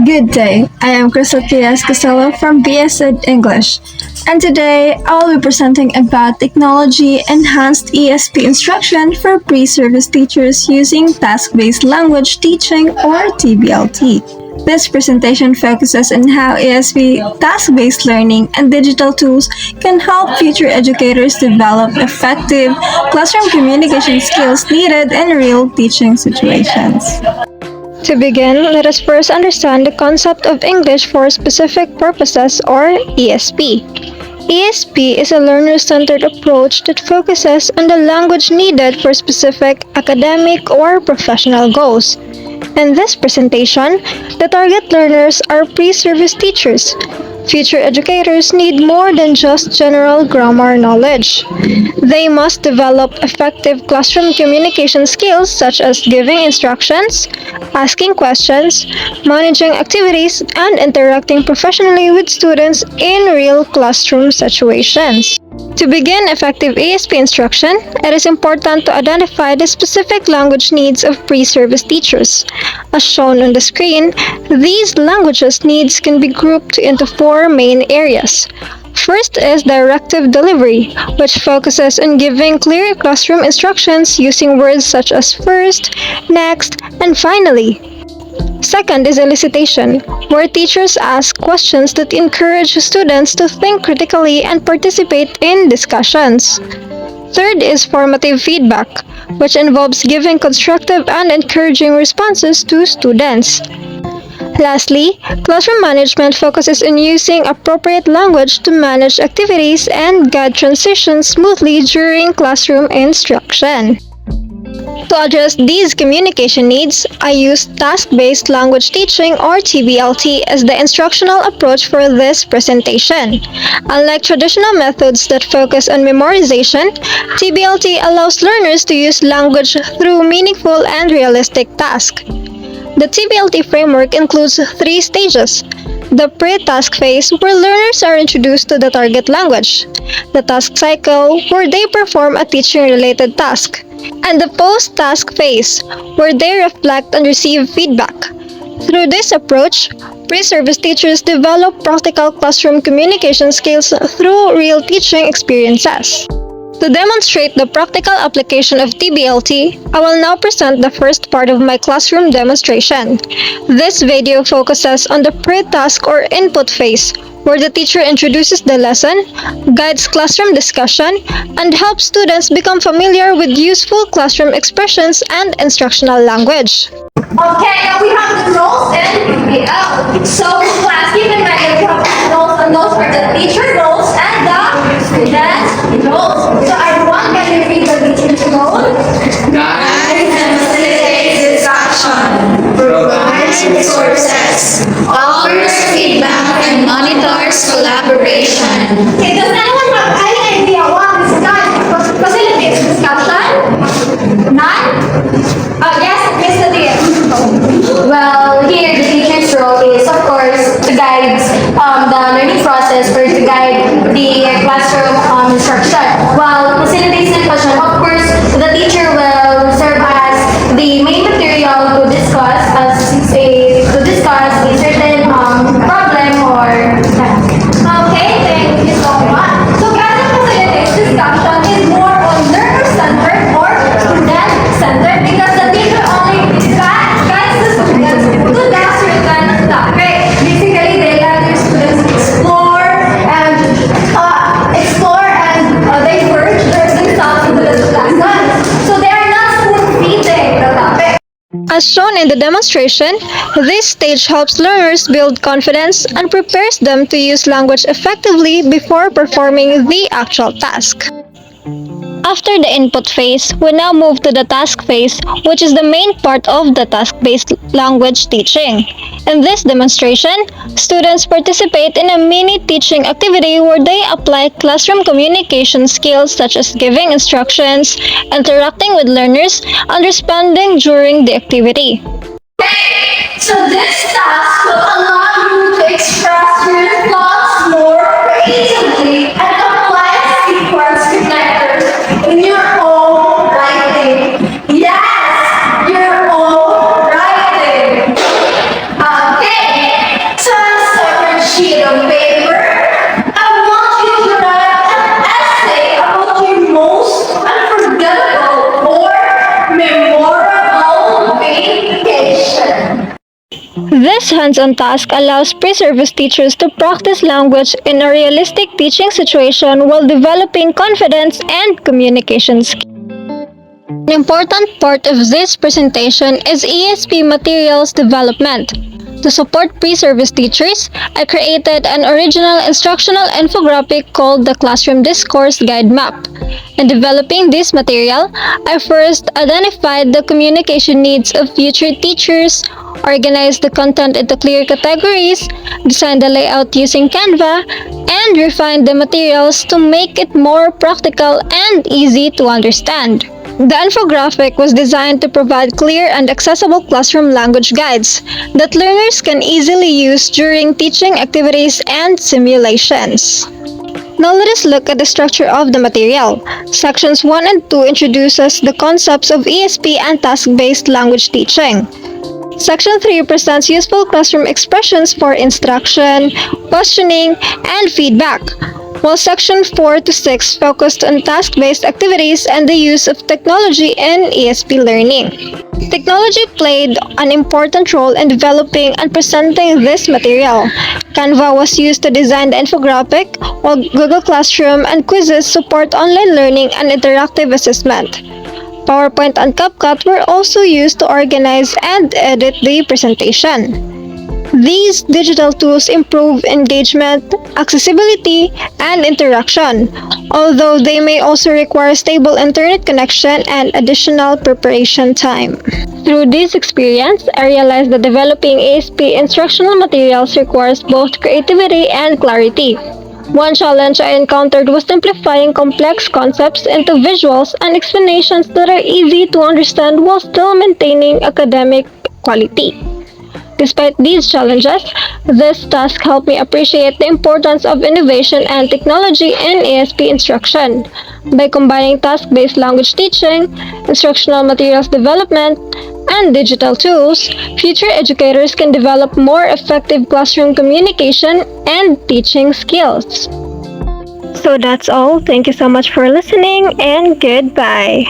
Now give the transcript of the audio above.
Good day. I am Crisatias Casella from BS Ed English, and today I'll be presenting about technology enhanced ESP instruction for pre-service teachers using task-based language teaching or TBLT. This presentation focuses on how ESP task-based learning and digital tools can help future educators develop effective classroom communication skills needed in real teaching situations. To begin, let us first understand the concept of English for Specific Purposes or ESP. ESP is a learner-centered approach that focuses on the language needed for specific academic or professional goals. In this presentation, the target learners are pre-service teachers. Future educators need more than just general grammar knowledge. They must develop effective classroom communication skills such as giving instructions, asking questions, managing activities, and interacting professionally with students in real classroom situations. To begin effective ESP instruction, it is important to identify the specific language needs of pre-service teachers. As shown on the screen, these languages needs can be grouped into four main areas. First is directive delivery, which focuses on giving clear classroom instructions using words such as first, next, and finally. Second is elicitation, where teachers ask questions that encourage students to think critically and participate in discussions. Third is formative feedback, which involves giving constructive and encouraging responses to students. Lastly, classroom management focuses on using appropriate language to manage activities and guide transitions smoothly during classroom instruction. To address these communication needs, I use task-based language teaching or TBLT as the instructional approach for this presentation. Unlike traditional methods that focus on memorization, TBLT allows learners to use language through meaningful and realistic tasks. The TBLT framework includes three stages: the pre-task phase, where learners are introduced to the target language; the task cycle, where they perform a teaching-related task; and the post-task phase, where they reflect and receive feedback. Through this approach, pre-service teachers develop practical classroom communication skills through real teaching experiences. To demonstrate the practical application of TBLT, I will now present the first part of my classroom demonstration. This video focuses on the pre-task or input phase, where the teacher introduces the lesson, guides classroom discussion, and helps students become familiar with useful classroom expressions and instructional language. Okay, now we have the roles and PBL. So, class, keep in mind that we have roles, and those are the teacher roles and the student roles. So, everyone, can you read the teacher's role? Guide and facilitate discussion, provides resources, offers feedback, and monitors collaboration. Okay, does anyone have any idea what this guide facilitates discussion? None? Yes, Miss Nadia. Well, here the teacher's role is, of course, to guide the learning process or to guide the classroom instruction. While facilitates discussion, of course, the teacher will serve as the main material to discuss a certain problem or task. Okay, thank you so much. So, guided facilitates discussion is more on learner-centered or student-centered because the teacher only guides the students to that certain topic. Basically, they let their students explore and diverge themselves into the lesson. So, they are not spoon-feeding the topic. As shown in the demonstration, this stage helps learners build confidence and prepares them to use language effectively before performing the actual task. After the input phase, we now move to the task phase, which is the main part of the task-based language teaching. In this demonstration, students participate in a mini teaching activity where they apply classroom communication skills such as giving instructions, interacting with learners, and responding during the activity. So this task will allow you to express your thoughts more creatively and apply sequence connectors in your own writing. Yes, your own writing. Okay, This hands-on task allows pre-service teachers to practice language in a realistic teaching situation while developing confidence and communication skills. An important part of this presentation is ESP materials development. To support pre-service teachers, I created an original instructional infographic called the Classroom Discourse Guide Map. In developing this material, I first identified the communication needs of future teachers, organized the content into clear categories, designed the layout using Canva, and refined the materials to make it more practical and easy to understand. The infographic was designed to provide clear and accessible classroom language guides that learners can easily use during teaching activities and simulations. Now let us look at the structure of the material. Sections 1 and 2 introduces the concepts of ESP and task-based language teaching. Section 3 presents useful classroom expressions for instruction, questioning, and feedback, while Section 4 to 6 focused on task-based activities and the use of technology in ESP learning. Technology played an important role in developing and presenting this material. Canva was used to design the infographic, while Google Classroom and quizzes support online learning and interactive assessment. PowerPoint and CapCut were also used to organize and edit the presentation. These digital tools improve engagement, accessibility, and interaction, although they may also require stable internet connection and additional preparation time. Through this experience, I realized that developing ESP instructional materials requires both creativity and clarity. One challenge I encountered was simplifying complex concepts into visuals and explanations that are easy to understand while still maintaining academic quality. Despite these challenges, this task helped me appreciate the importance of innovation and technology in ESP instruction. By combining task-based language teaching, instructional materials development, and digital tools, future educators can develop more effective classroom communication and teaching skills. So that's all. Thank you so much for listening and goodbye.